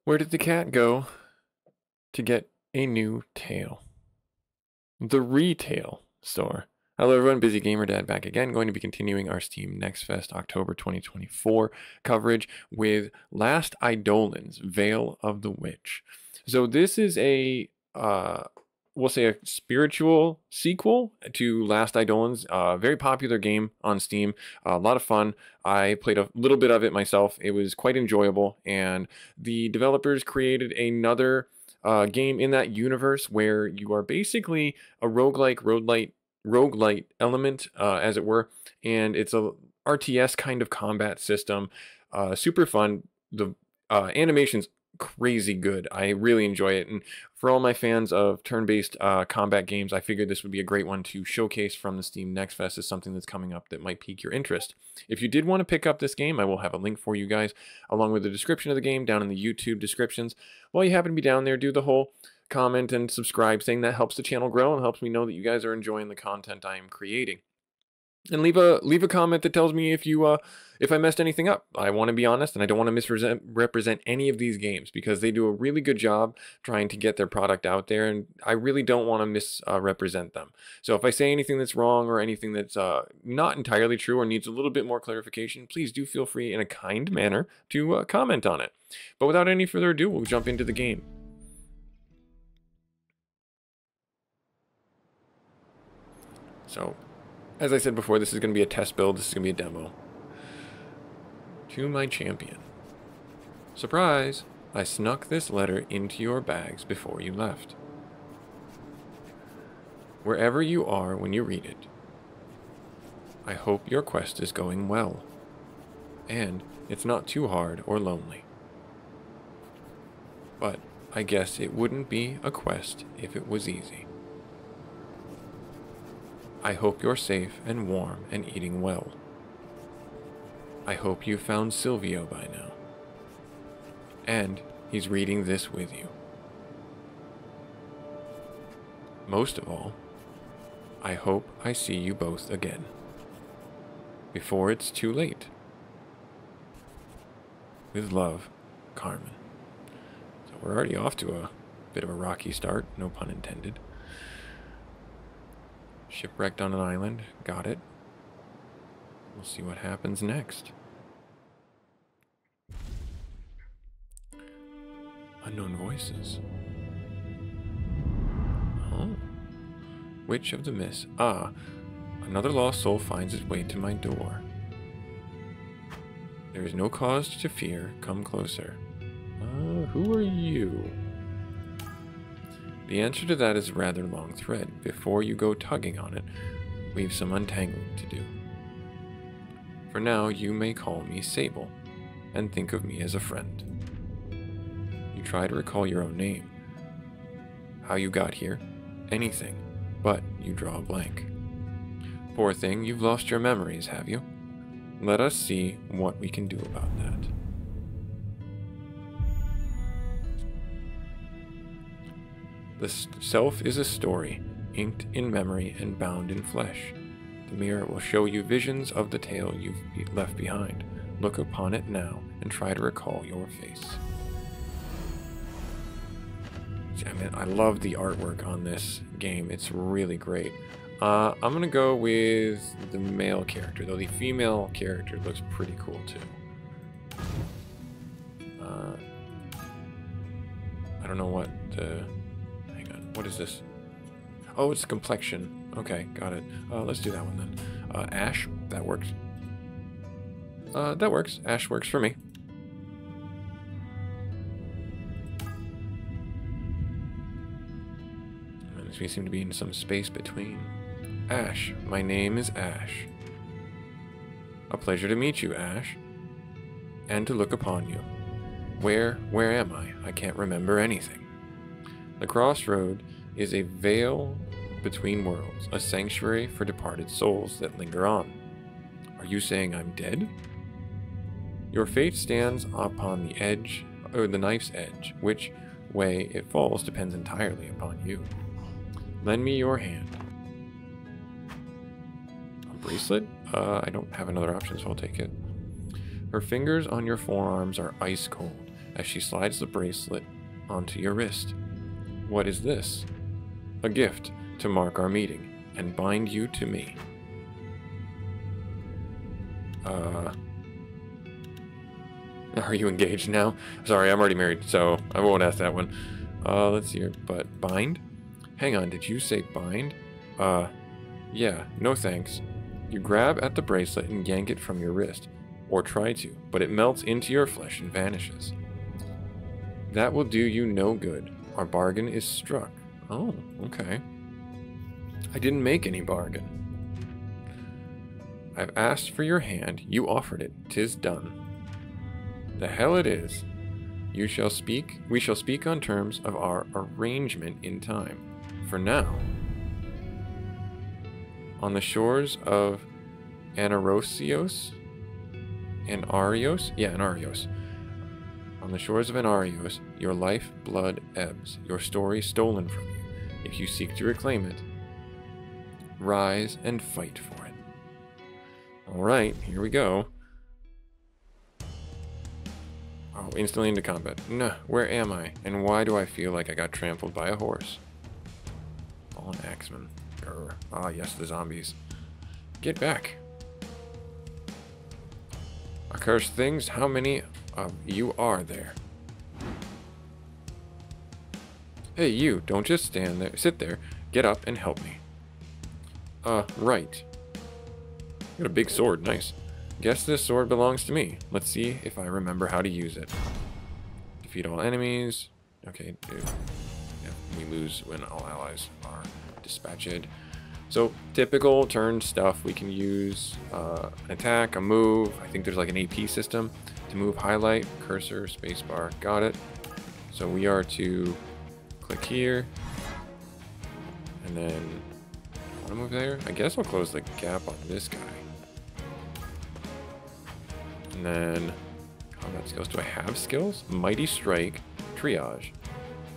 Where did the cat go to get a new tail? The retail store. Hello everyone, Busy Gamer Dad back again, going to be continuing our Steam Next Fest October 2024 coverage with Last Eidolons, Veil of the Witch. So this is we'll say a spiritual sequel to Last Eidolons, a very popular game on Steam, a lot of fun. I played a little bit of it myself. It was quite enjoyable, and the developers created another game in that universe where you are basically a roguelite element, as it were, and it's a RTS kind of combat system. Super fun. The animation's crazy good. I really enjoy it, and for all my fans of turn-based combat games, I figured this would be a great one to showcase from the Steam Next Fest as something that's coming up that might pique your interest. If you did want to pick up this game, I will have a link for you guys, along with the description of the game down in the YouTube descriptions. While you happen to be down there, do the whole comment and subscribe thing. That helps the channel grow and helps me know that you guys are enjoying the content I am creating. And leave a comment that tells me if I messed anything up. I want to be honest, and I don't want to misrepresent any of these games because they do a really good job trying to get their product out there, and I really don't want to misrepresent them. So if I say anything that's wrong or anything that's not entirely true or needs a little bit more clarification, please do feel free in a kind manner to comment on it. But without any further ado, we'll jump into the game. So, as I said before, this is going to be a test build. This is going to be a demo. To my champion. Surprise! I snuck this letter into your bags before you left. Wherever you are when you read it, I hope your quest is going well, and it's not too hard or lonely. But I guess it wouldn't be a quest if it was easy. I hope you're safe and warm and eating well. I hope you found Silvio by now. And he's reading this with you. Most of all, I hope I see you both again. Before it's too late. With love, Carmen. So we're already off to a bit of a rocky start, no pun intended. Shipwrecked on an island. Got it. We'll see what happens next. Unknown voices. Oh. Witch of the Mist. Ah. Another lost soul finds its way to my door. There is no cause to fear. Come closer. Who are you? The answer to that is a rather long thread. Before you go tugging on it, we've some untangling to do. For now, you may call me Sable, and think of me as a friend. You try to recall your own name, how you got here, anything, but you draw a blank. Poor thing, you've lost your memories, have you? Let us see what we can do about that. The self is a story, inked in memory and bound in flesh. The mirror will show you visions of the tale you've left behind. Look upon it now and try to recall your face. I love the artwork on this game. It's really great. I'm going to go with the male character, though the female character looks pretty cool too. I don't know what the... What is this? Oh, it's complexion. Okay, got it. Let's do that one then. Ash, that works. That works. Ash works for me. And we seem to be in some space between. Ash, my name is Ash. A pleasure to meet you, Ash. And to look upon you. Where am I? I can't remember anything. The crossroad is a veil between worlds, a sanctuary for departed souls that linger on. Are you saying I'm dead? Your fate stands upon the edge, or the knife's edge. Which way it falls depends entirely upon you. Lend me your hand. A bracelet? I don't have another option, so I'll take it. Her fingers on your forearms are ice cold. as she slides the bracelet onto your wrist. What is this? A gift to mark our meeting and bind you to me. Are you engaged now? Sorry, I'm already married, so I won't ask that one. Let's see here. But bind? Hang on, did you say bind? Yeah, no thanks. You grab at the bracelet and yank it from your wrist. Or try to, but it melts into your flesh and vanishes. That will do you no good. Our bargain is struck. Oh, okay. I didn't make any bargain. I've asked for your hand. You offered it. 'Tis done. The hell it is. We shall speak on terms of our arrangement in time. For now, on the shores of Anarios? Yeah, Anarios. On the shores of Anarios, your life blood ebbs, your story stolen from you. If you seek to reclaim it, rise and fight for it. Alright, here we go. Oh, instantly into combat. No, where am I? And why do I feel like I got trampled by a horse? Fallen axeman. Grr. Ah, yes, the zombies. Get back. Accursed things, how many of you are there? Hey, you, don't just stand there. Sit there. Get up and help me. Right. Got a big sword, nice. Guess this sword belongs to me. Let's see if I remember how to use it. Defeat all enemies. Okay, dude. Yeah, we lose when all allies are dispatched. So, typical turn stuff. We can use an attack, a move. I think there's like an AP system. To move, highlight, cursor, spacebar. Got it. So we are to click here. And then, I want to move there. I guess I'll close the gap on this guy. And then, combat skills. Do I have skills? Mighty Strike, Triage,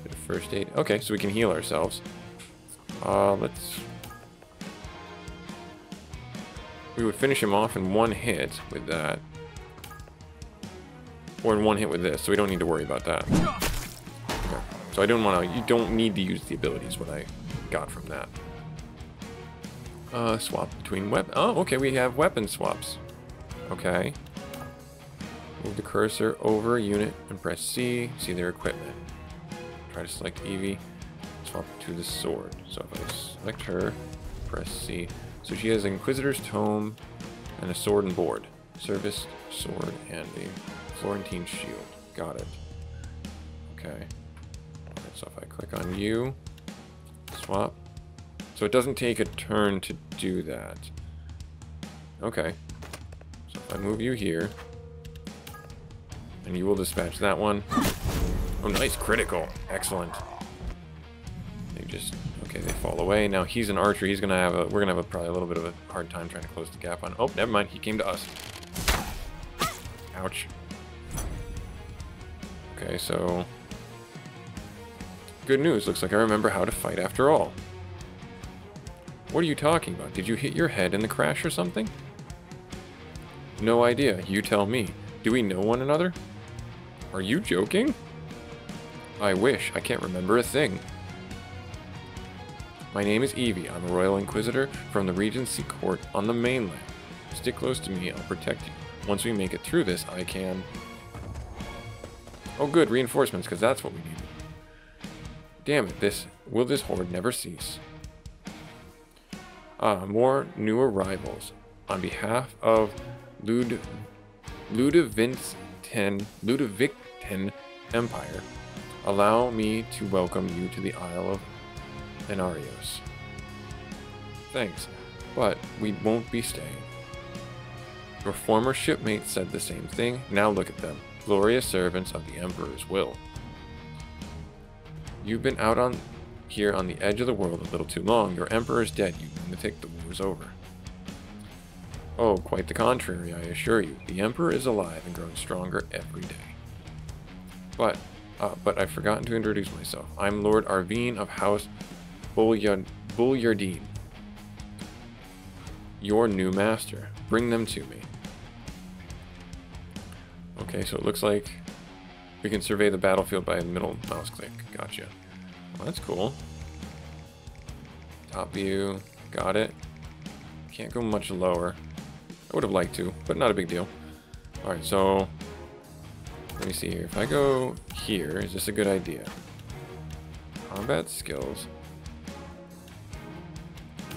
bit of first aid. Okay, so we can heal ourselves. We would finish him off in one hit with that. Or in one hit with this, so we don't need to worry about that. Okay. So I don't want to, you don't need to use the abilities, what I got from that. Swap between oh, okay, we have weapon swaps. Okay. Move the cursor over a unit and press C, see their equipment. Try to select Evie, swap to the sword. So if I select her, press C. So she has an Inquisitor's Tome and a sword and board. Service, sword, and a Florentine shield. Got it. Okay. Alright, so if I click on you, swap. So it doesn't take a turn to do that. Okay. So if I move you here, and you will dispatch that one. Oh, nice, critical. Excellent. They just, okay, they fall away. Now he's an archer. He's gonna have we're gonna have probably a little bit of a hard time trying to close the gap on. Oh, never mind. He came to us. Ouch. Okay, so good news. Looks like I remember how to fight after all. What are you talking about? Did you hit your head in the crash or something? No idea. You tell me. Do we know one another? Are you joking? I wish. I can't remember a thing. My name is Evie. I'm a Royal Inquisitor from the Regency Court on the mainland. Stick close to me. I'll protect you. Once we make it through this, I can... Oh good, reinforcements, because that's what we need. Damn it, will this horde never cease? More new arrivals. On behalf of Ludovicton Empire, allow me to welcome you to the Isle of Anarios. Thanks, but we won't be staying. Your former shipmates said the same thing. Now look at them, glorious servants of the Emperor's will. You've been out here on the edge of the world a little too long. Your Emperor is dead, you lunatic. The war's over. Oh, quite the contrary, I assure you. The Emperor is alive and growing stronger every day. But I've forgotten to introduce myself. I'm Lord Arvine of House Bulliardine. Your new master. Bring them to me. Okay, so it looks like We can survey the battlefield by a middle mouse click. Gotcha. Well, that's cool. Top view. Got it. Can't go much lower. I would have liked to, but not a big deal. Alright, so let me see here. If I go here, is this a good idea? Combat skills.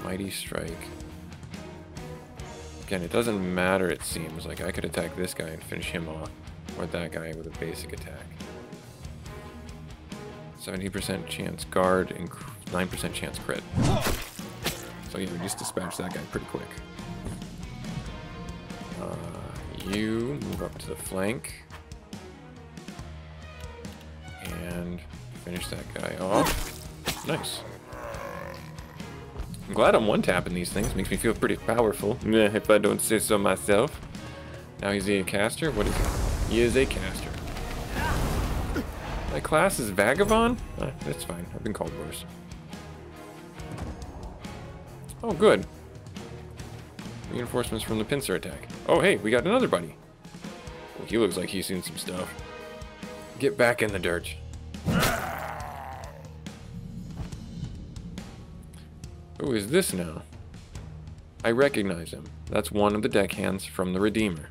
Mighty strike. Again, it doesn't matter, it seems. Like, I could attack this guy and finish him off. Or that guy with a basic attack. 70% chance guard and 9% chance crit. So yeah, we just dispatched that guy pretty quick. You move up to the flank. And finish that guy off. Nice. I'm glad I'm one-tapping these things. Makes me feel pretty powerful. If I don't say so myself. Now he's a caster? What is he? He is a caster. My class is Vagabond? That's fine. I've been called worse. Oh, good. Reinforcements from the pincer attack. Oh, hey, we got another buddy. Well, he looks like he's seen some stuff. Get back in the dirt. Who is this now? I recognize him. That's one of the deckhands from the Redeemer.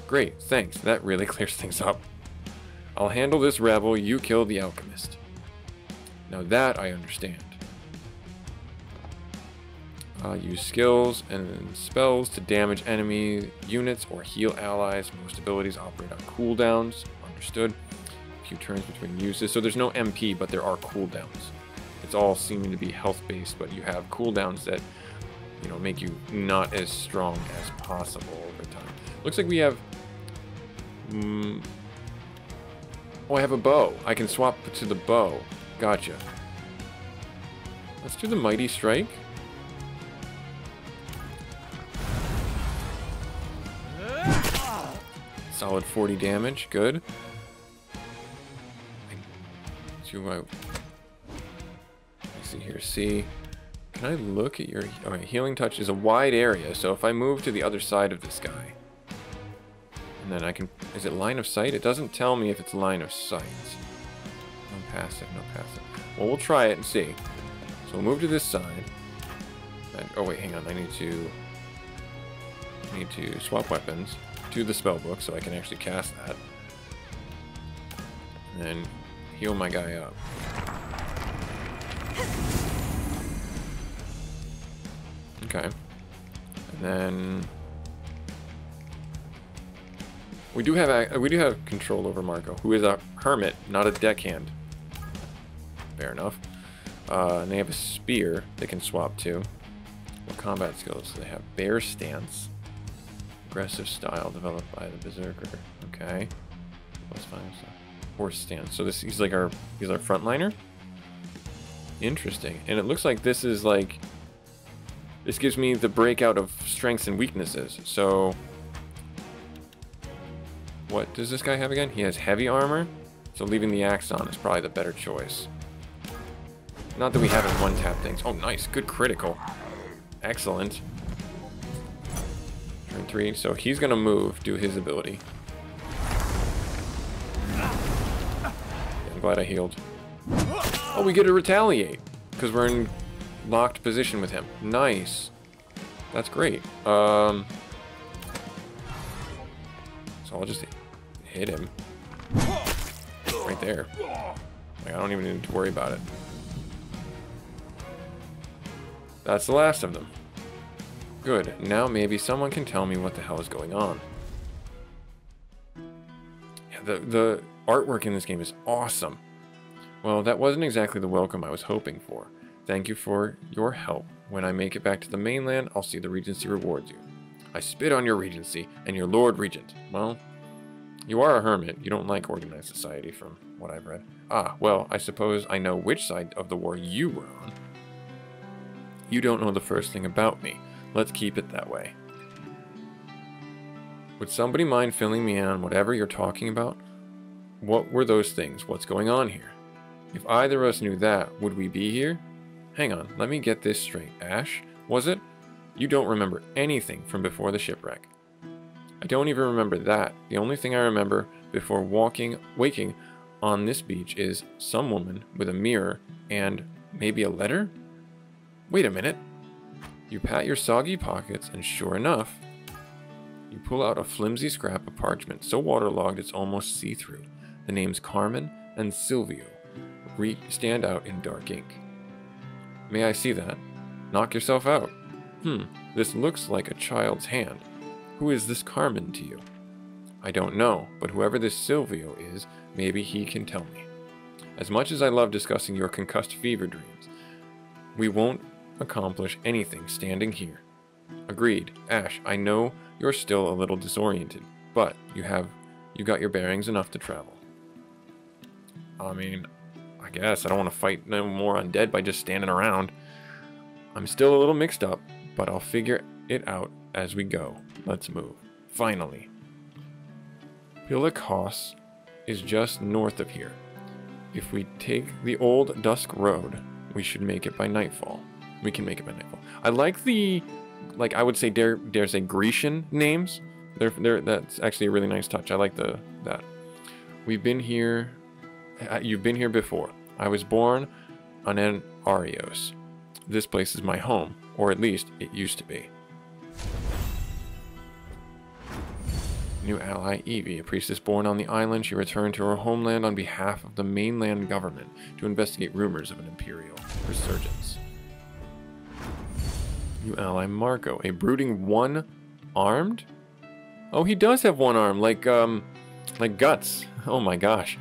Great, thanks. That really clears things up. I'll handle this rebel. You kill the alchemist. Now that I understand. Use skills and spells to damage enemy units or heal allies. Most abilities operate on cooldowns. Understood. A few turns between uses. So there's no MP, but there are cooldowns. It's all seeming to be health-based, but you have cooldowns that, you know, make you not as strong as possible over time. Looks like we have... oh, I have a bow. I can swap to the bow. Gotcha. Let's do the Mighty Strike. Solid 40 damage. Good. Let's see here. See. Can I look at your... Alright, Healing Touch is a wide area, so if I move to the other side of this guy... And then I can... Is it line of sight? It doesn't tell me if it's line of sight. No passive, no passive. Well, we'll try it and see. So we'll move to this side. And, oh wait, hang on. I need to swap weapons to the spellbook so I can actually cast that. And then heal my guy up. Okay. And then we do have control over Marco, who is a hermit, not a deckhand. Fair enough. And they have a spear they can swap to. What combat skills do they have? Bear stance. Aggressive style developed by the berserker. Okay. Plus 5 stuff. Horse stance. So he's our frontliner? Interesting. And it looks like this is like... This gives me the breakout of strengths and weaknesses. So... What does this guy have again? He has heavy armor. So leaving the axe on is probably the better choice. Not that we haven't one-tap things. Oh, nice. Good critical. Excellent. Turn 3. So he's going to move, do his ability. I'm glad I healed. Oh, we get to retaliate. Because we're in locked position with him. Nice. That's great. So I'll just hit him. Right there. Like, I don't even need to worry about it. That's the last of them. Good. Now maybe someone can tell me what the hell is going on. Yeah, the artwork in this game is awesome. Well, that wasn't exactly the welcome I was hoping for. Thank you for your help. When I make it back to the mainland, I'll see the Regency rewards you. I spit on your Regency and your Lord Regent. Well, you are a hermit. You don't like organized society from what I've read. Ah, well, I suppose I know which side of the war you were on. You don't know the first thing about me. Let's keep it that way. Would somebody mind filling me in on whatever you're talking about? What were those things? What's going on here? If either of us knew that, would we be here? Hang on, let me get this straight. Ash, was it? You don't remember anything from before the shipwreck. I don't even remember that. The only thing I remember before waking on this beach is some woman with a mirror and maybe a letter? Wait a minute. You pat your soggy pockets, and sure enough, you pull out a flimsy scrap of parchment, so waterlogged it's almost see-through. The names Carmen and Silvio stand out in dark ink. May I see that? Knock yourself out. This looks like a child's hand. Who is this Carmen to you? I don't know, but whoever this Silvio is, maybe he can tell me. As much as I love discussing your concussed fever dreams, we won't accomplish anything standing here. Agreed. Ash, I know you're still a little disoriented, but you got your bearings enough to travel. I mean, I guess I don't want to fight no more undead by just standing around. I'm still a little mixed up, but I'll figure it out as we go. Let's move. Finally. Perilous is just north of here. If we take the old Dusk Road, we should make it by nightfall. We can make it by nightfall. I like the, I would say, dare say Grecian names. That's actually a really nice touch. I like that. We've been here. You've been here before. I was born on Arios. This place is my home, or at least it used to be. New ally Evie, a priestess born on the island, she returned to her homeland on behalf of the mainland government to investigate rumors of an imperial resurgence. New ally Marco, a brooding one-armed? Oh, he does have one arm, like Guts. Oh my gosh.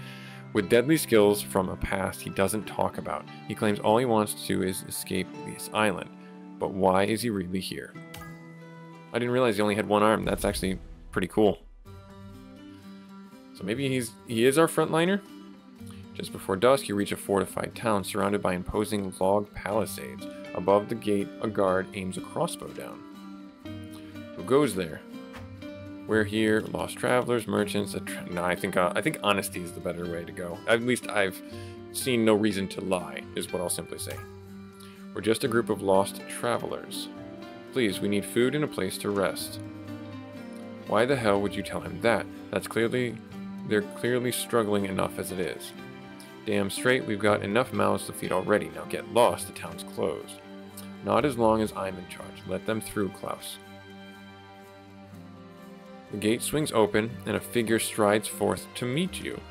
With deadly skills from a past he doesn't talk about. He claims all he wants to do is escape this island. But why is he really here? I didn't realize he only had one arm. That's actually pretty cool. So maybe he is our frontliner? Just before dusk, you reach a fortified town surrounded by imposing log palisades. Above the gate, a guard aims a crossbow down. Who goes there? We're here, lost travelers, merchants. No, I think honesty is the better way to go. At least I've seen no reason to lie, is what I'll simply say. We're just a group of lost travelers. Please, we need food and a place to rest. Why the hell would you tell him that? They're clearly struggling enough as it is. Damn straight, we've got enough mouths to feed already. Now get lost, the town's closed. Not as long as I'm in charge. Let them through, Klaus. The gate swings open, and a figure strides forth to meet you.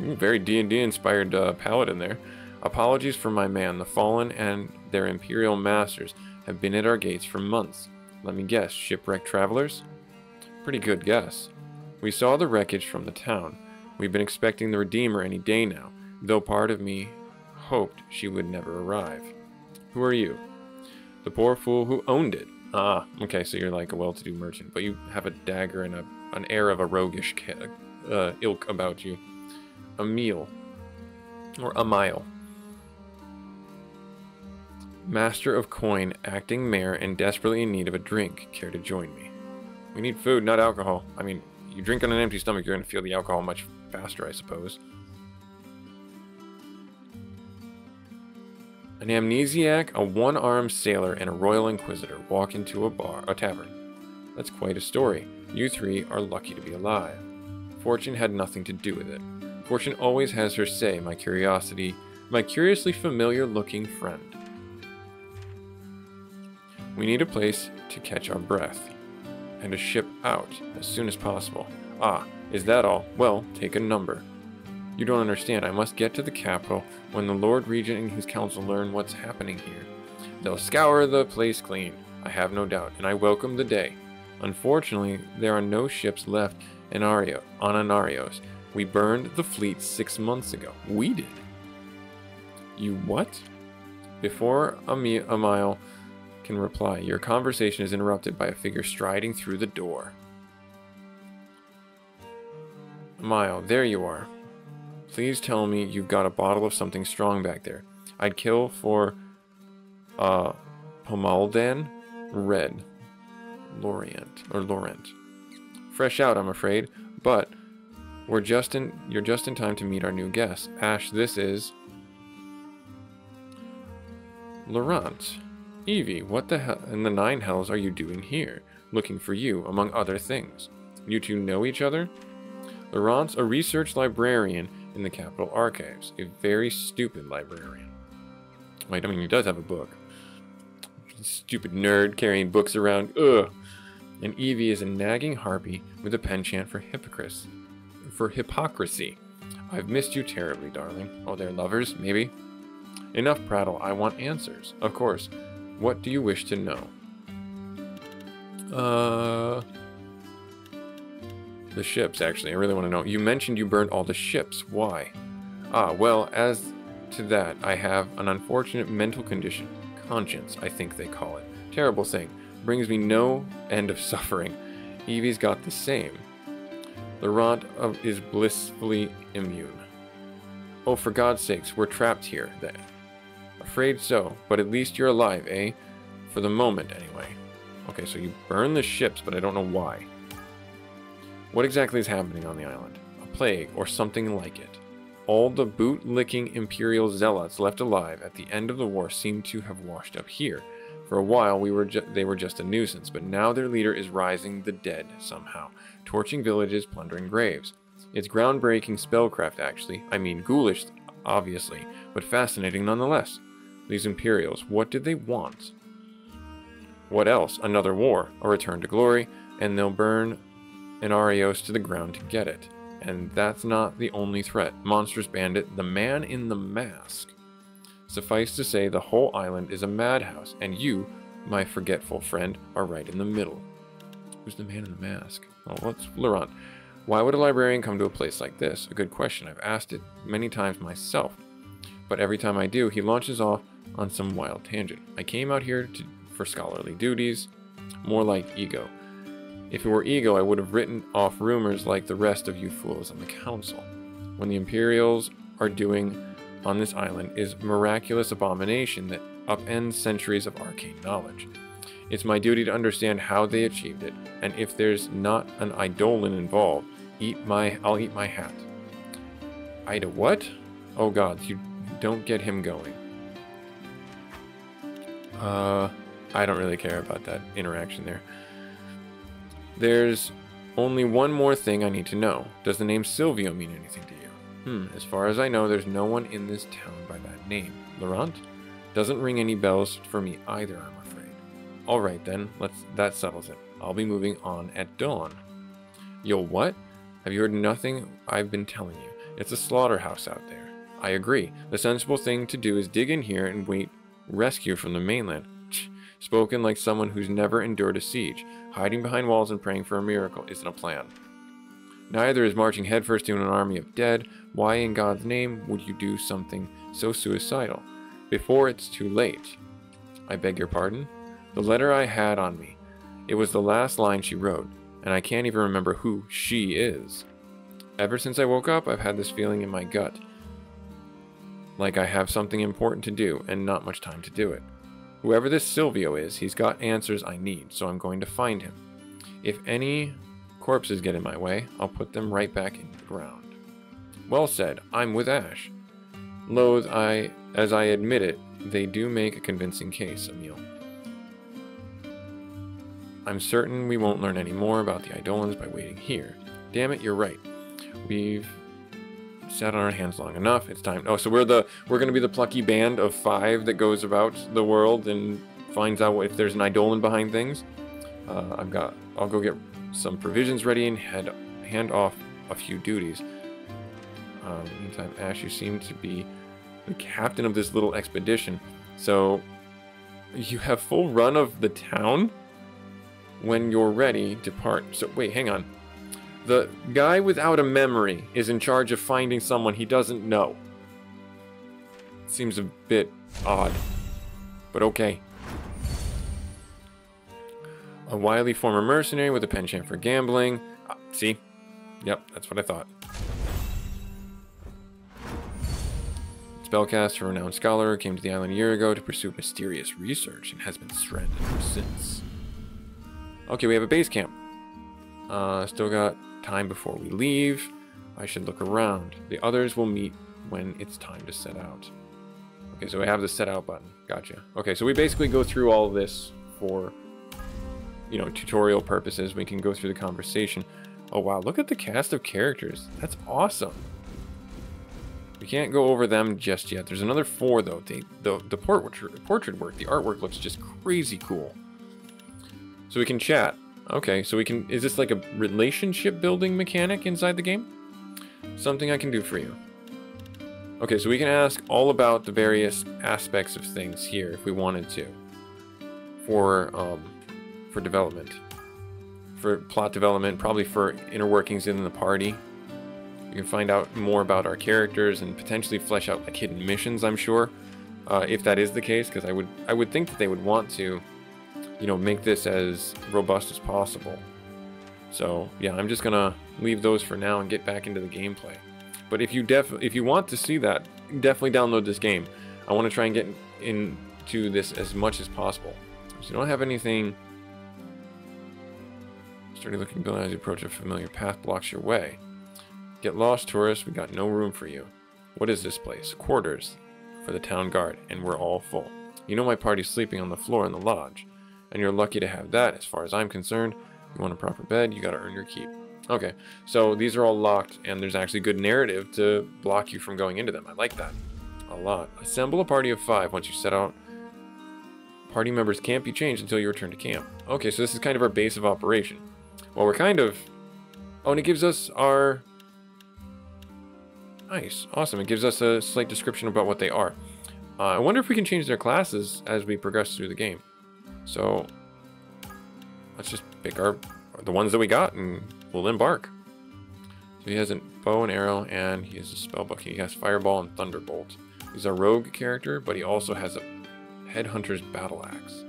Ooh, very D&D inspired paladin there. Apologies for my man. The Fallen and their Imperial masters have been at our gates for months. Let me guess, shipwrecked travelers? Pretty good guess. We saw the wreckage from the town. We've been expecting the Redeemer any day now, though part of me hoped she would never arrive. Who are you? The poor fool who owned it. Ah, okay, so you're like a well-to-do merchant, but you have a dagger and an air of a roguish ilk about you. Emil. Or Amile. Master of coin, acting mayor, and desperately in need of a drink. Care to join me? We need food, not alcohol. I mean, you drink on an empty stomach, you're going to feel the alcohol much faster, I suppose. An amnesiac, a one-armed sailor, and a royal inquisitor walk into a tavern. That's quite a story. You three are lucky to be alive. Fortune had nothing to do with it. Fortune always has her say, my curiously familiar-looking friend. We need a place to catch our breath, and a ship out as soon as possible. Ah, is that all? Well, take a number. You don't understand. I must get to the capital when the Lord Regent and his council learn what's happening here. They'll scour the place clean, I have no doubt, and I welcome the day. Unfortunately, there are no ships left on Arios. We burned the fleet 6 months ago. We did. You what? Before Amile can reply, your conversation is interrupted by a figure striding through the door. Amile, there you are. Please tell me you've got a bottle of something strong back there. I'd kill for Pomaldan Red. Laurent. Fresh out, I'm afraid, but you're just in time to meet our new guest. Ash, this is Laurent. Evie, what the hell in the nine hells are you doing here? Looking for you, among other things. You two know each other? Laurent's a research librarian in the Capitol Archives. A very stupid librarian. Wait, I mean, he does have a book. Stupid nerd carrying books around. Ugh. And Evie is a nagging harpy with a penchant for hypocrisy. I've missed you terribly, darling. Oh, they're lovers, maybe? Enough prattle. I want answers. Of course. What do you wish to know? The ships, actually. I really want to know. You mentioned you burned all the ships. Why? Ah, well, as to that, I have an unfortunate mental condition. Conscience, I think they call it. Terrible thing. Brings me no end of suffering. Evie's got the same. Laurent is blissfully immune. Oh, for God's sakes, we're trapped here, then. Afraid so, but at least you're alive, eh? For the moment, anyway. Okay, so you burn the ships, but I don't know why. What exactly is happening on the island? A plague, or something like it. All the boot-licking Imperial zealots left alive at the end of the war seem to have washed up here. For a while, they were just a nuisance, but now their leader is rising the dead somehow, torching villages, plundering graves. It's groundbreaking spellcraft, actually. I mean, ghoulish, obviously, but fascinating nonetheless. These Imperials, what did they want? What else? Another war, a return to glory, and they'll burn Inarios to the ground to get it. And that's not the only threat. Monstrous bandit, the man in the mask. Suffice to say, the whole island is a madhouse, and you, my forgetful friend, are right in the middle. Who's the man in the mask? Oh, what's Laurent? Why would a librarian come to a place like this? A good question. I've asked it many times myself. But every time I do, he launches off on some wild tangent. I came out here for scholarly duties, more like ego. If it were ego, I would have written off rumors like the rest of you fools on the council. When the Imperials are doing on this island is miraculous abomination that upends centuries of arcane knowledge. It's my duty to understand how they achieved it, and if there's not an Eidolon involved, I'll eat my hat. Ida what? Oh God, you don't get him going. I don't really care about that interaction there. There's only one more thing I need to know. Does the name Silvio mean anything to you? As far as I know, there's no one in this town by that name. Laurent? Doesn't ring any bells for me either, I'm afraid. Alright then, that settles it. I'll be moving on at dawn. Yo, what? Have you heard nothing I've been telling you? It's a slaughterhouse out there. I agree. The sensible thing to do is dig in here and wait rescue from the mainland. Spoken like someone who's never endured a siege. Hiding behind walls and praying for a miracle isn't a plan. Neither is marching headfirst into an army of dead. Why in God's name would you do something so suicidal? Before it's too late. I beg your pardon? The letter I had on me. It was the last line she wrote, and I can't even remember who she is. Ever since I woke up, I've had this feeling in my gut. Like I have something important to do, and not much time to do it. Whoever this Silvio is, he's got answers I need, so I'm going to find him. If any corpses get in my way, I'll put them right back in the ground. Well said, I'm with Ash. Loath as I admit it, they do make a convincing case, Emil. I'm certain we won't learn any more about the Eidolons by waiting here. Damn it, you're right. We've sat on our hands long enough. It's time. Oh, so we're gonna be the plucky band of 5 that goes about the world and finds out if there's an Eidolon behind things. I'll go get some provisions ready and hand off a few duties. Meantime, Ash, you seem to be the captain of this little expedition. So you have full run of the town. When you're ready, depart. So wait, hang on. The guy without a memory is in charge of finding someone he doesn't know. Seems a bit odd, but okay. A wily former mercenary with a penchant for gambling. See? Yep, that's what I thought. Spellcaster, a renowned scholar, came to the island a year ago to pursue mysterious research and has been stranded ever since. Okay, we have a base camp. Still got time before we leave. I should look around. The others will meet when it's time to set out. Okay, so I have the set out button. Gotcha. Okay, so we basically go through all of this for, tutorial purposes. We can go through the conversation. Oh wow, look at the cast of characters. That's awesome. We can't go over them just yet. There's another 4 though. The portrait work, the artwork looks just crazy cool. So we can chat. Okay, so we can, is this like a relationship building mechanic inside the game? Something I can do for you. Okay, so we can ask all about the various aspects of things here if we wanted to. For development. For plot development, probably for inner workings in the party. You can find out more about our characters and potentially flesh out like hidden missions, I'm sure. If that is the case, because I would think that they would want to, you know, make this as robust as possible. So yeah, I'm just gonna leave those for now and get back into the gameplay. But if you want to see that, definitely download this game. I want to try and get into this as much as possible. So you don't have anything. Sturdy looking building as you approach a familiar path blocks your way. Get lost, tourist. We got no room for you. What is this place? Quarters for the town guard, and we're all full. You know my party's sleeping on the floor in the lodge, and you're lucky to have that. As far as I'm concerned, you want a proper bed, you got to earn your keep. Okay, so these are all locked, and there's actually good narrative to block you from going into them. I like that a lot. Assemble a party of 5 once you set out. Party members can't be changed until you return to camp. Okay, so this is kind of our base of operation. Well, we're kind of... Oh, and it gives us our... Nice, awesome. It gives us a slight description about what they are. I wonder if we can change their classes as we progress through the game. So, let's just pick the ones that we got and we'll embark. So he has a bow and arrow and he has a spellbook. He has fireball and thunderbolt. He's a rogue character, but he also has a headhunter's battle axe.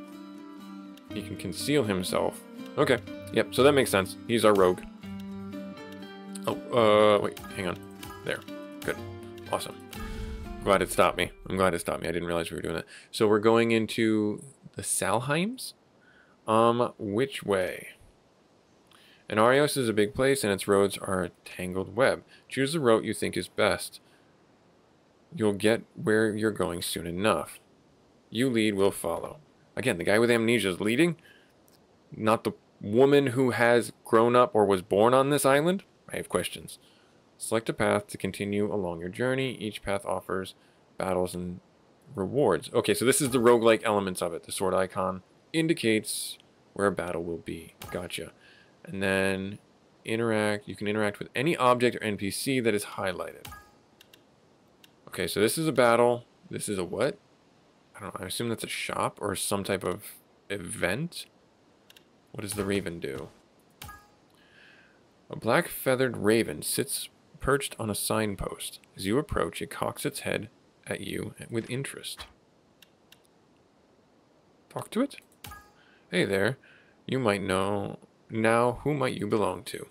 He can conceal himself. Okay, yep, so that makes sense. He's our rogue. Oh, wait, hang on. There. Good. Awesome. I'm glad it stopped me. I didn't realize we were doing that. So we're going into the Salheims? Which way? Anarios is a big place and its roads are a tangled web. Choose the route you think is best. You'll get where you're going soon enough. You lead, we'll follow. Again, the guy with amnesia is leading? Not the woman who has grown up or was born on this island? I have questions. Select a path to continue along your journey. Each path offers battles and rewards. Okay, so this is the roguelike elements of it. The sword icon indicates where a battle will be. Gotcha. And then you can interact with any object or NPC that is highlighted. Okay, so this is a battle. This is a what? I don't know. I assume that's a shop or some type of event. What does the raven do? A black feathered raven sits perched on a signpost. As you approach, it cocks its head at you with interest. Talk to it? Hey there. You might know now who might you belong to.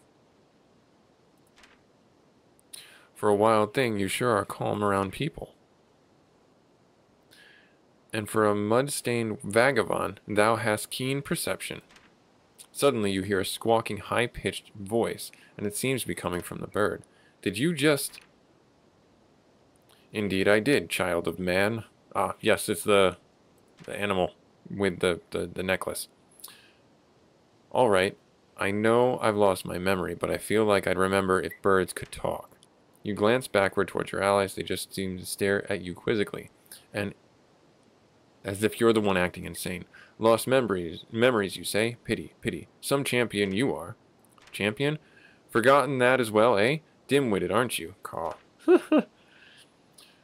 For a wild thing, you sure are calm around people. And for a mud-stained vagabond, thou hast keen perception. Suddenly you hear a squawking, high-pitched voice, and it seems to be coming from the bird. Did you just... Indeed I did, child of man. Ah, yes, it's the animal with the necklace. All right, I know I've lost my memory, but I feel like I'd remember if birds could talk. You glance backward towards your allies. They just seem to stare at you quizzically, and as if you're the one acting insane. Lost memories, you say? Pity, pity. Some champion you are. Champion? Forgotten that as well, eh? Dim-witted, aren't you? Caw.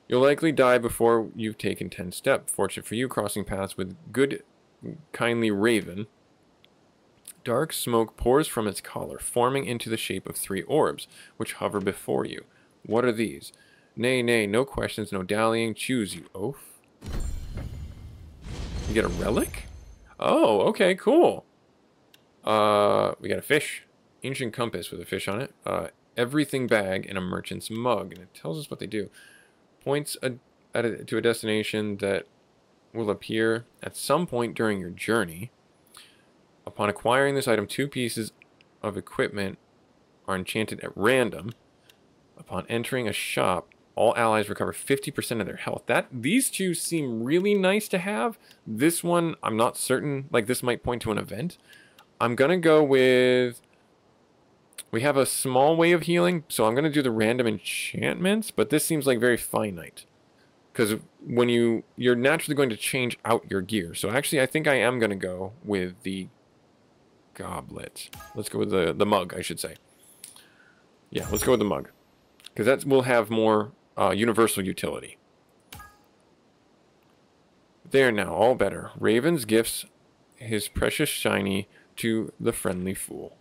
You'll likely die before you've taken 10 steps. Fortunate for you, crossing paths with good, kindly raven. Dark smoke pours from its collar, forming into the shape of 3 orbs, which hover before you. What are these? Nay, nay, no questions, no dallying. Choose, you oaf. You get a relic? Oh, okay, cool. We got a fish. Ancient compass with a fish on it. Everything bag and a merchant's mug. And it tells us what they do. Points to a destination that will appear at some point during your journey. Upon acquiring this item, 2 pieces of equipment are enchanted at random. Upon entering a shop, all allies recover 50% of their health. These 2 seem really nice to have. This one, I'm not certain. Like, this might point to an event. I'm gonna go with We have a small way of healing, so I'm going to do the random enchantments, but this seems like very finite. Because when you're naturally going to change out your gear. So actually, I think I am going to go with the goblet. Let's go with the mug, I should say. Yeah, let's go with the mug. Because that will have more universal utility. There now, all better. Raven's gifts his precious shiny to the friendly fool.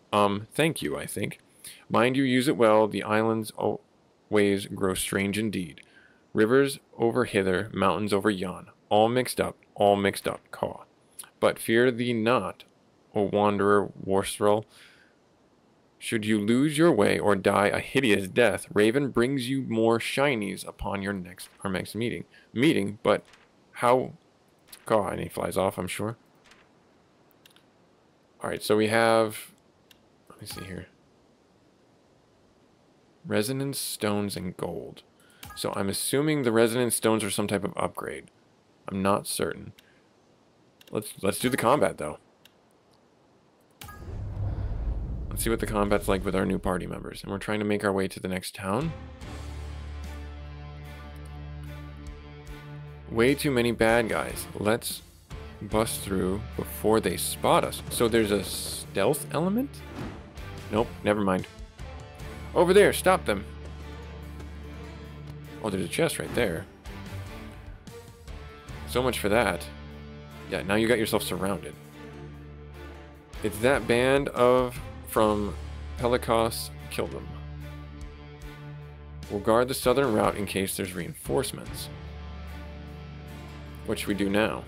Thank you, I think. Mind you use it well, the island's ways grow strange indeed. Rivers over hither, mountains over yon, all mixed up, caw. But fear thee not, O wanderer Warstrel. Should you lose your way or die a hideous death, Raven brings you more shinies upon our next meeting. But how? God, and he flies off, I'm sure. All right, so we have. Let me see here. Resonance stones and gold. So I'm assuming the resonance stones are some type of upgrade. I'm not certain. Let's do the combat though. Let's see what the combat's like with our new party members. And we're trying to make our way to the next town. Way too many bad guys. Let's bust through before they spot us. So there's a stealth element? Nope, never mind. Over there, stop them. Oh, there's a chest right there. So much for that. Yeah, now you got yourself surrounded. It's that band from Perilous. Kill them. We'll guard the southern route in case there's reinforcements. What should we do now?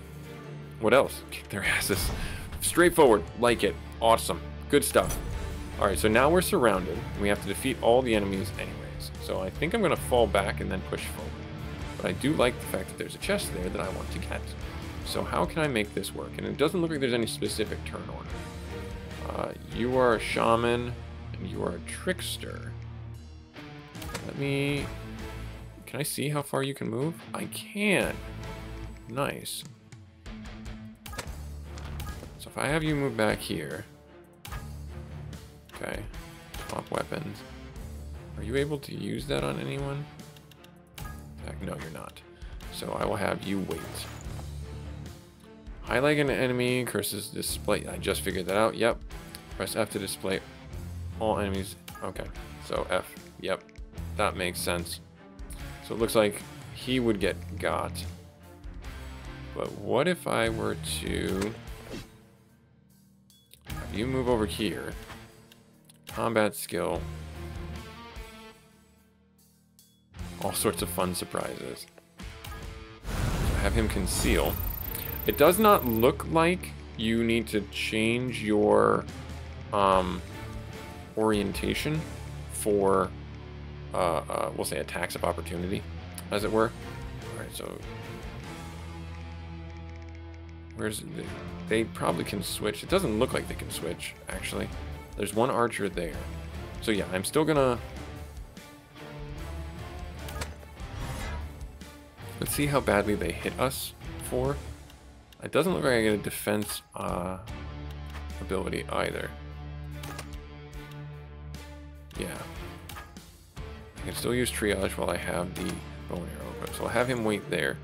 What else? Kick their asses. Straightforward. Like it. Awesome. Good stuff. Alright, so now we're surrounded. We have to defeat all the enemies anyways. So I think I'm going to fall back and then push forward. But I do like the fact that there's a chest there that I want to get. So how can I make this work? And it doesn't look like there's any specific turn order. You are a shaman, and you are a trickster. Can I see how far you can move? I can. Nice. So if I have you move back here. Okay. Swap weapons. Are you able to use that on anyone? No, you're not. So I will have you wait. Highlight an enemy, curses display. I just figured that out. Yep. Press F to display all enemies. Okay. So F. Yep. That makes sense. So it looks like he would get got. But what if I were to have you move over here? Combat skill. All sorts of fun surprises. Have him conceal. It does not look like you need to change your orientation for we'll say attacks of opportunity, as it were. Alright, so they probably can switch. It doesn't look like they can switch, actually. There's one archer there. So yeah, I'm still gonna let's see how badly they hit us for. It doesn't look like I get a defense ability either. Yeah. I can still use triage while I have the bow and arrow equipped. So I'll have him wait there.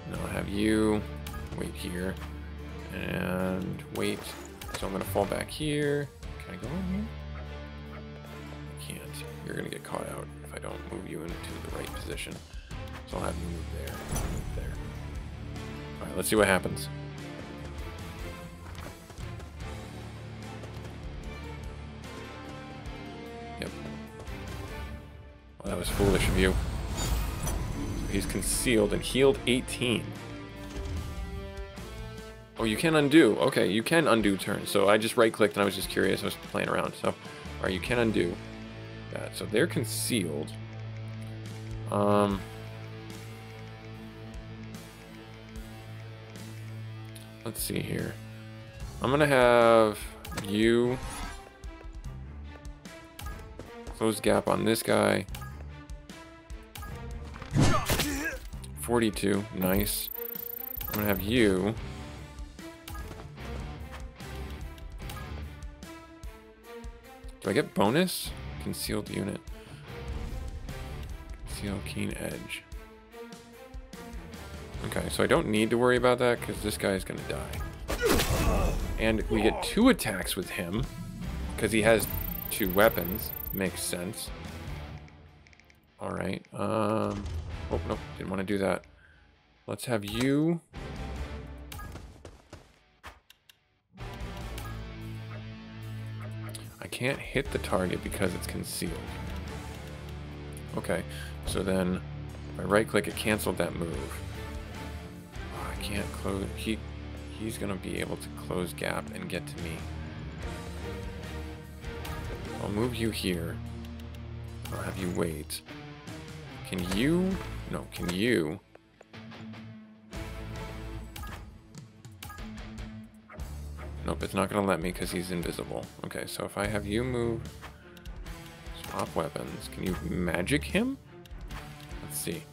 And I'll have you wait here. And wait. So I'm going to fall back here. Can I go in here? I can't. You're going to get caught out if I don't move you into the right position. So I'll have you move there. Move there. Alright, let's see what happens. Yep. Well, that was foolish of you. So he's concealed and healed 18. Oh, you can undo. Okay, you can undo turns. So I just right-clicked and I was just curious. I was playing around. So, alright, you can undo that. So they're concealed. Let's see here. I'm gonna have you close gap on this guy. 42, nice. I'm gonna have you Do I get bonus? Concealed unit. Conceal keen edge. Okay, so I don't need to worry about that because this guy's gonna die. And we get 2 attacks with him because he has 2 weapons. Makes sense. Alright, oh, nope, didn't want to do that. Let's have you... I can't hit the target because it's concealed. Okay, so then if I right-click, it canceled that move. Oh, I can't close... He's gonna be able to close gap and get to me. I'll move you here. I'll have you wait. Can you... No, can you... Nope, it's not going to let me because he's invisible. Okay, so if I have you move... Swap weapons. Can you magic him? Let's see.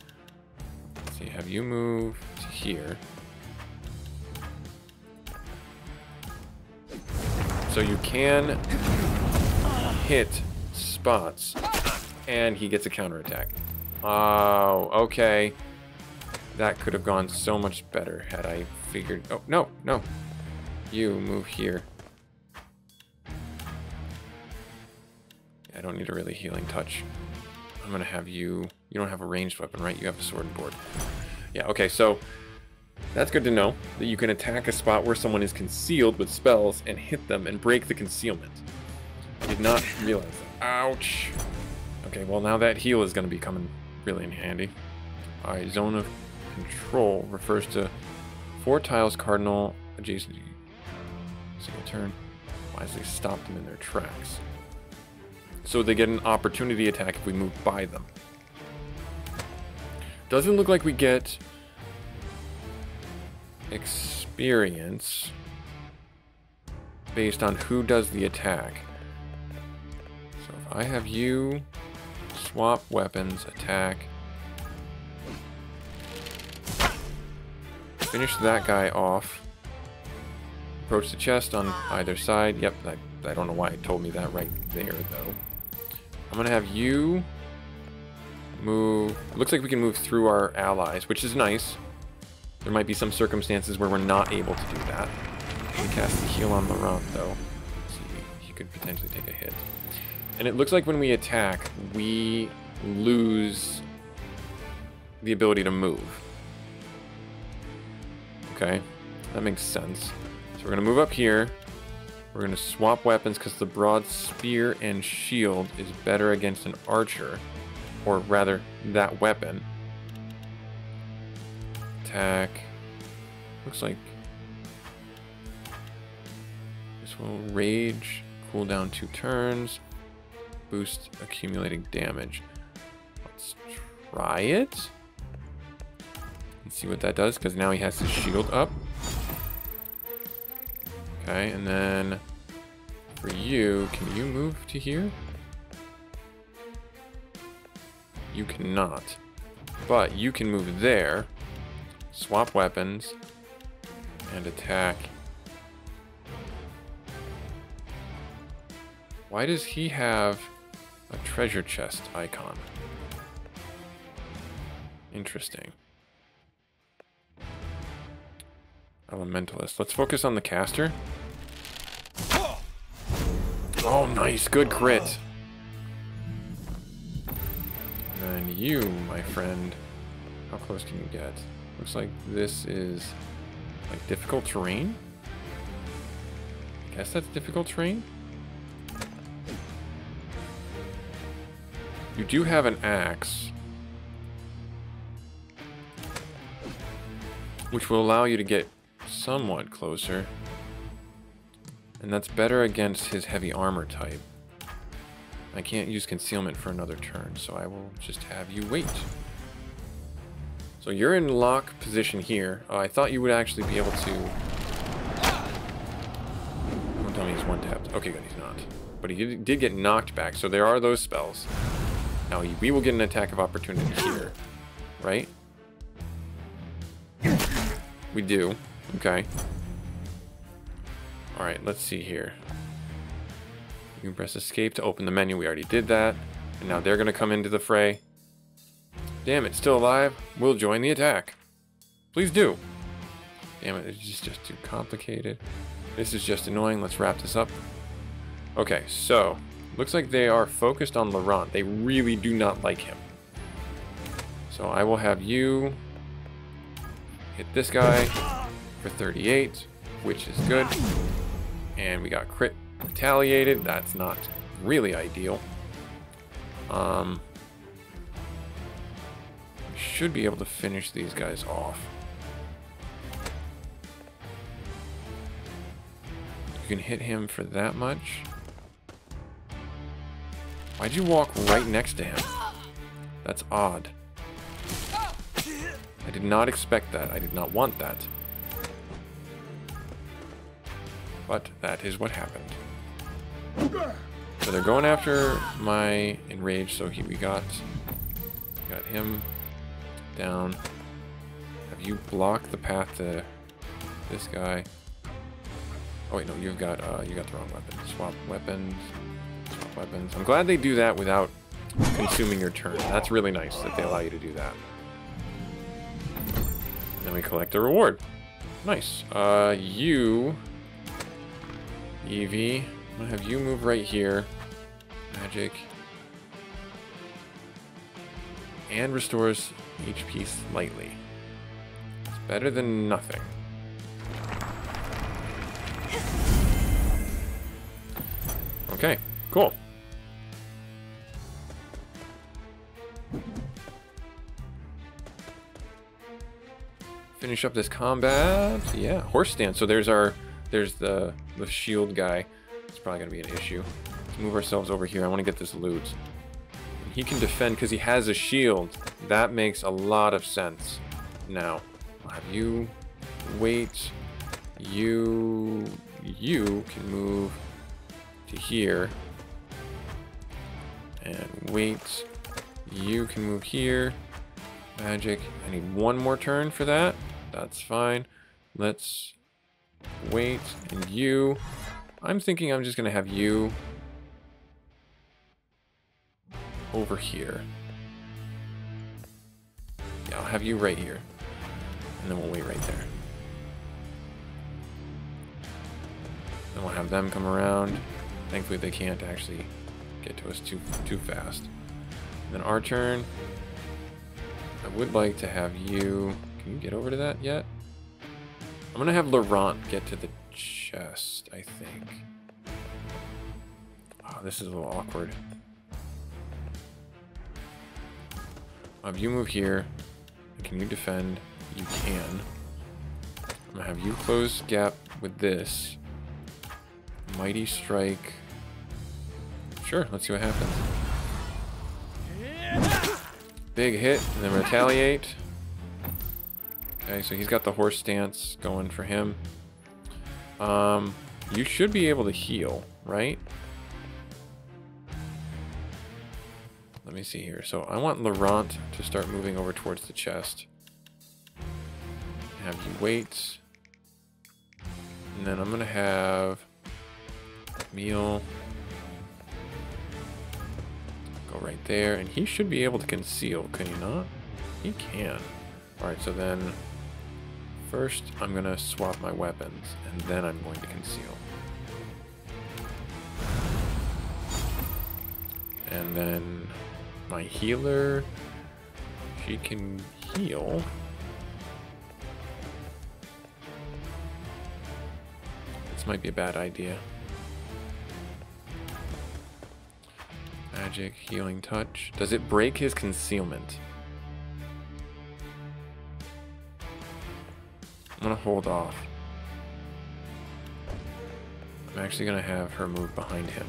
Let's see, have you move to here. So you can hit spots and he gets a counterattack. Oh, okay. That could have gone so much better had I figured... Oh, no, no. You move here. I don't need a really healing touch. I'm going to have you... You don't have a ranged weapon, right? You have a sword and board. Yeah, okay, so... That's good to know, that you can attack a spot where someone is concealed with spells and hit them and break the concealment. I did not realize that. Ouch! Okay, well now that heal is going to be coming really in handy. Alright, zone of control refers to 4 tiles cardinal adjacent to single turn. Wisely stop them in their tracks. So they get an opportunity attack if we move by them. Doesn't look like we get experience based on who does the attack. So if I have you swap weapons, attack, finish that guy off, approach the chest on either side. Yep, I don't know why it told me that right there though. I'm gonna have you move. It looks like we can move through our allies, which is nice. There might be some circumstances where we're not able to do that. We cast the heal on Laurent though. So he could potentially take a hit. And it looks like when we attack, we lose the ability to move. Okay, that makes sense. So we're gonna move up here. We're gonna swap weapons because the broad spear and shield is better against an archer. Or rather, that weapon. Attack. Looks like this will rage, cool down 2 turns, boost accumulating damage. Let's try it and see what that does, because now he has his shield up. Okay, and then for you, can you move to here? You cannot, but you can move there, swap weapons, and attack. Why does he have a treasure chest icon? Interesting. Elementalist. Let's focus on the caster. Oh, nice. Good crit. And then you, my friend. How close can you get? Looks like this is like difficult terrain. I guess that's difficult terrain. You do have an axe, which will allow you to get somewhat closer. And that's better against his heavy armor type. I can't use concealment for another turn, so I will just have you wait. So you're in lock position here. Oh, I thought you would actually be able to... Don't tell me he's one-tapped. Okay, good, he's not. But he did get knocked back, so there are those spells. Now, we will get an attack of opportunity here, right? We do. Okay. Alright, let's see here. You can press escape to open the menu. We already did that. And now they're going to come into the fray. Damn it, still alive? We'll join the attack. Please do. Damn it, it's just too complicated. This is just annoying. Let's wrap this up. Okay, so looks like they are focused on Laurent. They really do not like him. So I will have you hit this guy for 38, which is good. And we got crit retaliated. That's not really ideal. We should be able to finish these guys off. You can hit him for that much. Why'd you walk right next to him? That's odd. I did not expect that. I did not want that. But that is what happened. So they're going after my enrage. So we got him down. Have you block the path to this guy? Oh wait, no, you got the wrong weapon. Swap weapons. Swap weapons. I'm glad they do that without consuming your turn. That's really nice that they allow you to do that. And then we collect a reward. Nice. You, Evie, I'm gonna have you move right here. Magic. And restores HP slightly. It's better than nothing. Okay, cool. Finish up this combat. Yeah, horse stance. So there's the shield guy. It's probably gonna be an issue. Let's move ourselves over here. I want to get this loot. And he can defend because he has a shield. That makes a lot of sense. Now, I'll have you wait. You can move to here. And wait. You can move here. Magic. I need one more turn for that. That's fine. Let's wait. And you. I'm thinking I'm just going to have you over here. Yeah, I'll have you right here. And then we'll wait right there. Then we'll have them come around. Thankfully they can't actually get to us too fast. And then our turn. I would like to have you... Can you get over to that yet? I'm going to have Laurent get to the chest, I think. Oh, this is a little awkward. I'll have you move here. Can you defend? You can. I'm going to have you close gap with this. Mighty Strike. Sure, let's see what happens. Big hit, and then retaliate. Okay, so he's got the horse stance going for him. You should be able to heal, right? Let me see here. So I want Laurent to start moving over towards the chest. Have you wait. And then I'm going to have Meal go right there. And he should be able to conceal, can he not? He can. Alright, so then first I'm going to swap my weapons. And then I'm going to conceal. And then my healer, she can heal. This might be a bad idea. Magic, healing touch. Does it break his concealment? I'm gonna hold off. I'm actually gonna have her move behind him.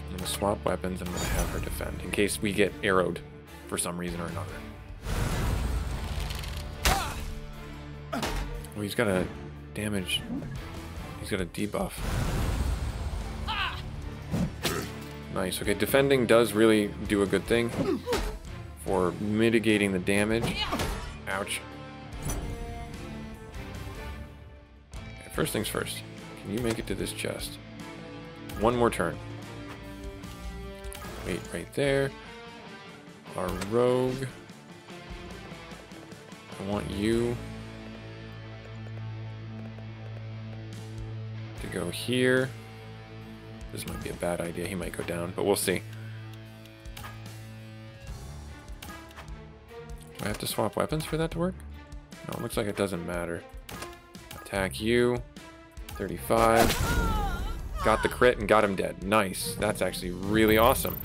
I'm gonna swap weapons and I'm gonna have her defend in case we get arrowed for some reason or another. Oh, he's got a damage. He's got a debuff. Nice. Okay, defending does really do a good thing for mitigating the damage. Ouch. Okay, first things first. Can you make it to this chest? one more turn. Wait right there. Our rogue. I want you to go here. This might be a bad idea. He might go down, but we'll see. Do I have to swap weapons for that to work? No, it looks like it doesn't matter. Attack you. 35. Got the crit and got him dead. Nice. That's actually really awesome.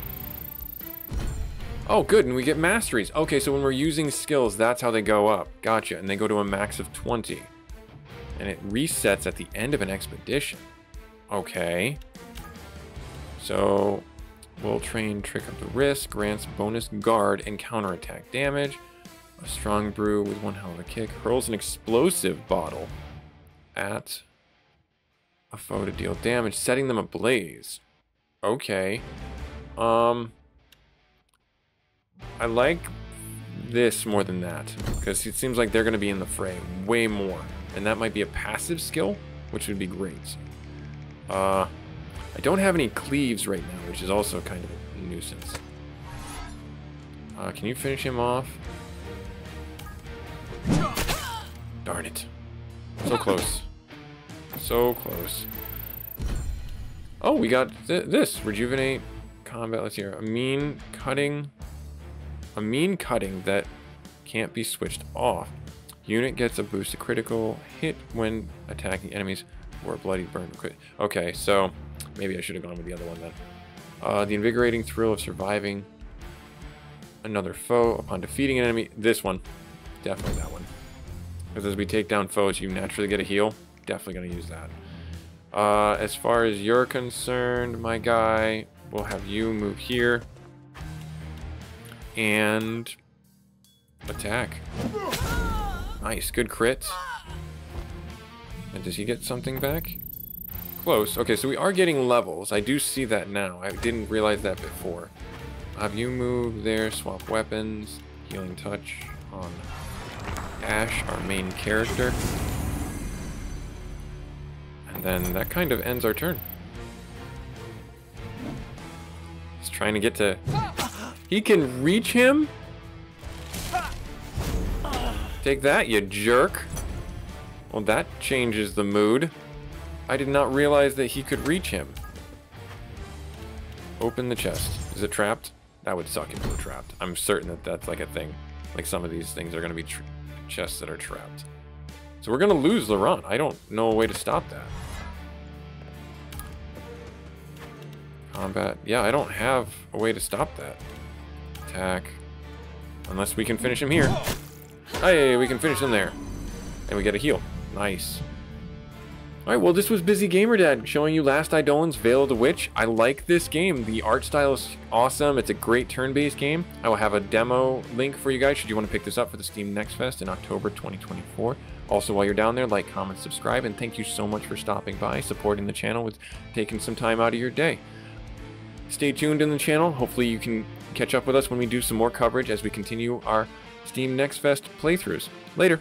Oh, good, and we get masteries. Okay, so when we're using skills, that's how they go up. Gotcha, and they go to a max of 20. And it resets at the end of an expedition. Okay. So, we'll train Trick of the Wrist, grants bonus guard and counterattack damage. A strong brew with one hell of a kick. Hurls an explosive bottle at a foe to deal damage, setting them ablaze. Okay. I like this more than that, because it seems like they're going to be in the fray way more. And that might be a passive skill, which would be great. I don't have any cleaves right now, which is also kind of a nuisance. Can you finish him off? Darn it. So close. So close. Oh, we got this. Rejuvenate combat. Let's see here. A mean cutting that can't be switched off. Unit gets a boost to critical hit when attacking enemies or a bloody burn. Okay, so maybe I should have gone with the other one then. The invigorating thrill of surviving another foe upon defeating an enemy. This one. Definitely that one. Because as we take down foes, you naturally get a heal. Definitely going to use that. As far as you're concerned, my guy, we'll have you move here. And attack. Nice, good crit. And does he get something back? Close. Okay, so we are getting levels. I do see that now. I didn't realize that before. Have you move there, swap weapons, healing touch on Ash, our main character. And then that kind of ends our turn. He's trying to get to... He can reach him? Take that, you jerk. Well, that changes the mood. I did not realize that he could reach him. Open the chest. Is it trapped? That would suck if it were trapped. I'm certain that that's like a thing. Like some of these things are going to be chests that are trapped. So we're going to lose the run. I don't know a way to stop that. Combat. Yeah, I don't have a way to stop that. Attack. Unless we can finish him here. Hey, we can finish him there. And we get a heal. Nice. Alright, well, this was Busy Gamer Dad showing you Last Eidolons, Veil of the Witch. I like this game. The art style is awesome. It's a great turn-based game. I will have a demo link for you guys should you want to pick this up for the Steam Next Fest in October 2024. Also, while you're down there, like, comment, subscribe, and thank you so much for stopping by, supporting the channel with taking some time out of your day. Stay tuned in the channel. Hopefully you can catch up with us when we do some more coverage as we continue our Steam Next Fest playthroughs. Later.